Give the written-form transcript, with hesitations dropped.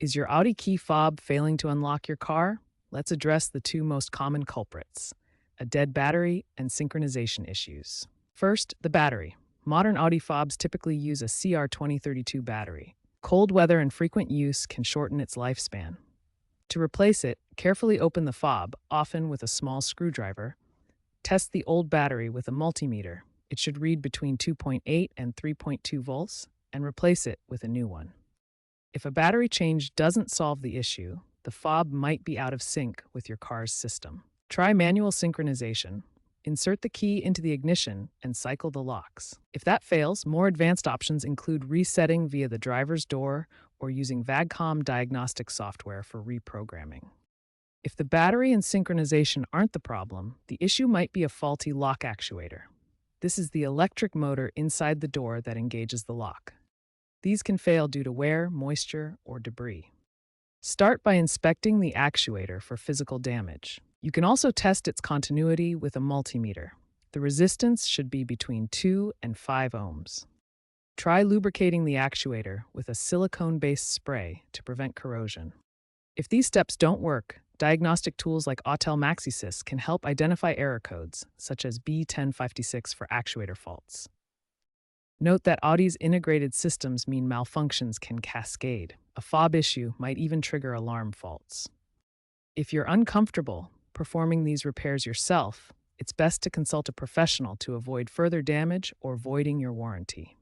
Is your Audi key fob failing to unlock your car? Let's address the two most common culprits: a dead battery and synchronization issues. First, the battery. Modern Audi fobs typically use a CR2032 battery. Cold weather and frequent use can shorten its lifespan. To replace it, carefully open the fob, often with a small screwdriver. Test the old battery with a multimeter. It should read between 2.8 and 3.2 volts, and replace it with a new one. If a battery change doesn't solve the issue, the fob might be out of sync with your car's system. Try manual synchronization. Insert the key into the ignition and cycle the locks. If that fails, more advanced options include resetting via the driver's door or using VAGCOM diagnostic software for reprogramming. If the battery and synchronization aren't the problem, the issue might be a faulty lock actuator. This is the electric motor inside the door that engages the lock. These can fail due to wear, moisture, or debris. Start by inspecting the actuator for physical damage. You can also test its continuity with a multimeter. The resistance should be between 2 and 5 ohms. Try lubricating the actuator with a silicone-based spray to prevent corrosion. If these steps don't work, diagnostic tools like Autel MaxiSys can help identify error codes, such as B1056 for actuator faults. Note that Audi's integrated systems mean malfunctions can cascade. A fob issue might even trigger alarm faults. If you're uncomfortable performing these repairs yourself, it's best to consult a professional to avoid further damage or voiding your warranty.